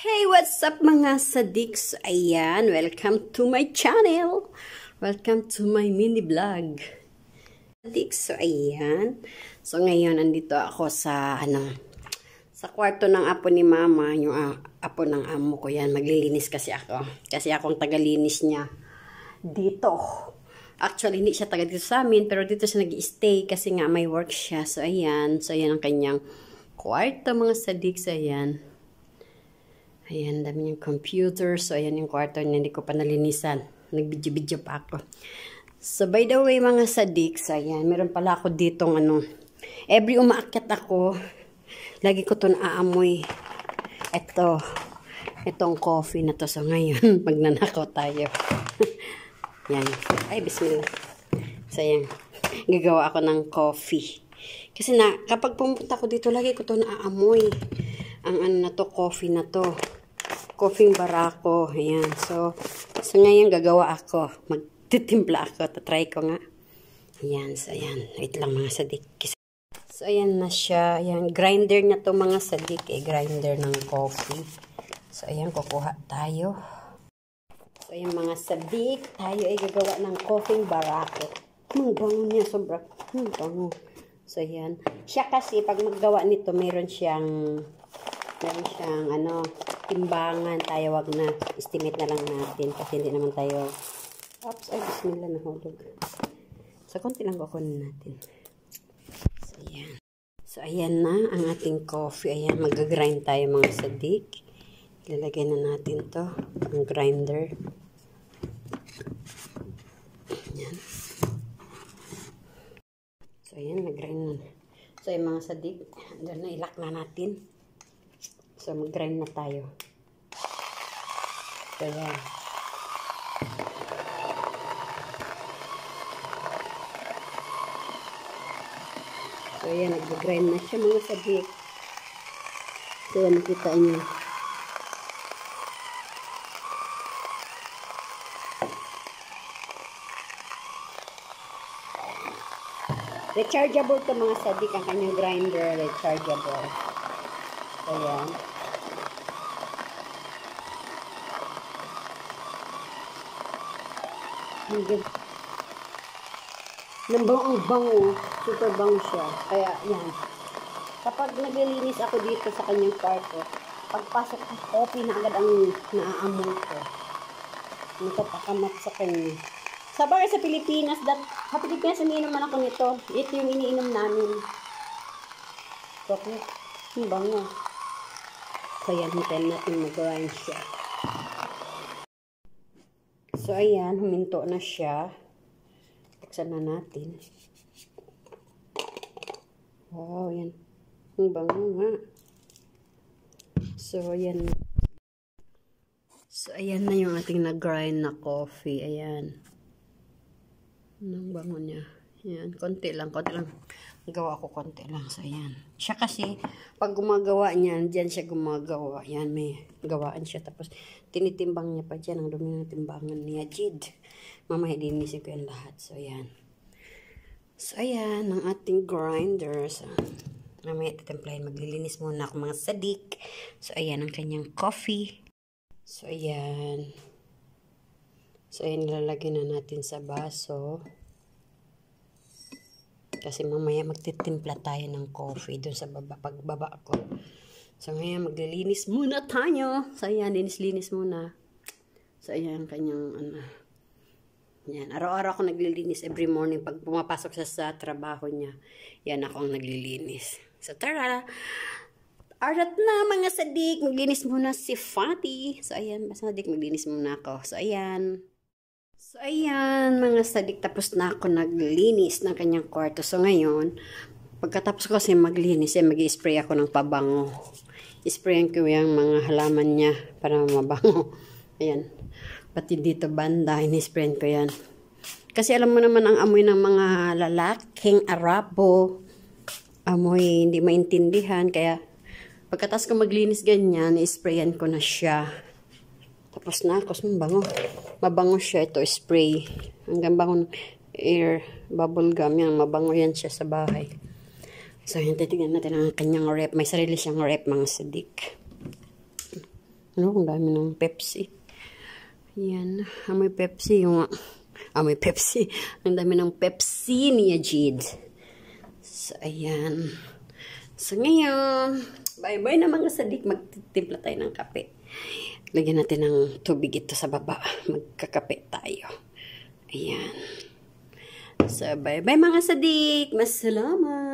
Hey, what's up mga sadiks? Ayan, welcome to my channel. Welcome to my mini vlog. Sadiks, so ayan. So ngayon, andito ako sa, sa kwarto ng apo ni mama. Yung apo ng amo ko yan. Maglilinis kasi ako. Kasi akong tagalinis niya dito. Actually, hindi siya taga dito sa amin, pero dito siya nag-stay kasi nga may work siya. So ayan. So ayan ang kanyang kwarto mga sadiks. Ayan. Ayan, dami niyang computer. So, ayan yung kwarto niya. Hindi ko pa nalinisan. Nag-video-video pa ako. So, by the way, mga sadiks, ayan, meron pala ako ditong every umaakyat ako, lagi ko ito naaamoy. Itong coffee na to. So, ngayon, magnanakaw tayo. Yan. Ay, bismillah. So, ayan. Gagawa ako ng coffee. Kasi kapag pumunta ko dito, lagi ko ito naaamoy. Ang coffee na to. Coffee barako. Ayan. So ngayon gagawa ako. Magtitimpla ako. Tatry ko nga. Ayan. So, ayan. Wait lang mga sadik. So, ayan na siya. Ayan. Grinder na to mga sadik. Grinder ng coffee. So, ayan. Kukuha tayo. So, ayan mga sadik. Tayo ay gagawa ng coffee barako. Ang bango niya. Sobra. Bango. So, ayan. Siya kasi, pag maggawa nito, meron siyang timbangan. Tayo wag na estimate na lang natin kasi hindi naman tayo ay bismillah, nahulog. So konti lang kukunin natin. So ayan na ang ating coffee. Ayan, mag-grind tayo mga sadik. Ilalagay na natin to ang grinder. Ayan. So ayan, nag-grind na. So ayan mga sadik, doon na ilak na natin. So, mag-grind na tayo. So, yan. So, yan. Nag-grind na siya mga sadik. So, yan. Nakita niyo. Rechargeable to mga sadik. Ang kanyang grinder. Rechargeable. So, yan. Ang bango. Super bango siya. Kaya, yan. Kapag naglilinis ako dito sa kanyang kwarto, pagpasok ng coffee na agad ang naaamoy ko. Nakapakamat sa kanya. Sabagay sa Pilipinas, sa Pilipinas iniinom man ako nito. Ito yung iniinom namin. Coffee. Ang bango. So, yan. Hintayin natin mag-grind siya. So, ayan, huminto na siya. Taksan na natin. Wow, yan. Ang bango nga. So, ayan. So, ayan na yung ating nag-grind na coffee. Ayan. Ang bango niya. Ayan, konti lang. Gawa ko konti lang. So, ayan. Siya kasi, pag gumagawa niyan, diyan siya gumagawa. Ayan, may gawaan siya. Tapos, tinitimbang niya pa dyan. Ang dumi ng timbangan niya. Jid. Mamaya, linisin ko yan lahat. So, ayan. So, ayan. Ang ating grinder. So, mamaya, titimplahin. Maglilinis muna ako mga sadik. So, ayan. Ang kanyang coffee. So, ayan. So, ayan. Nilalagay na natin sa baso. Kasi mamaya magtitimpla tayo ng coffee doon sa pagbaba ko. So, ngayon maglilinis muna tayo. So, ayan, linis muna. So, ayan, kanyang, yan. Araw-araw ako naglilinis every morning. Pag pumapasok siya sa trabaho niya, yan ako ang naglilinis. So, tara! Arat na, mga sadik. Maglinis muna si Fatty. So, ayan, mga sadik, maglinis muna ako. So, ayan. So, ayan, mga sadik, tapos na ako naglinis ng kanyang kwarto. So, ngayon, pagkatapos ko kasi maglinis, mag-i-spray ako ng pabango. Isprayan ko yung mga halaman niya para mabango. Ayan. Pati dito banda, in-sprayan ko yan. Kasi alam mo naman ang amoy ng mga lalaking Arabo. Amoy hindi maintindihan. Kaya, pagkatapos ko maglinis ganyan, i-sprayan ko na siya. Tapos na ako, mabango. Mabango siya ito, spray. Hanggang bango air, bubble gum, yan, mabango yan siya sa bahay. So, yan, titignan natin ang kanyang rep. May sarili siyang rep, mga sadik. Ano, ang dami ng Pepsi. Yan, amoy Pepsi yung... Amoy Pepsi. Ang dami ng Pepsi ni Jade. So, ayan. So, ngayon, bye-bye na mga sadik. Magtitimpla tayo ng kape. Lagyan natin ng tubig ito sa baba. Magkakape tayo. Ayan. So, bye-bye mga sadik. Masalamat.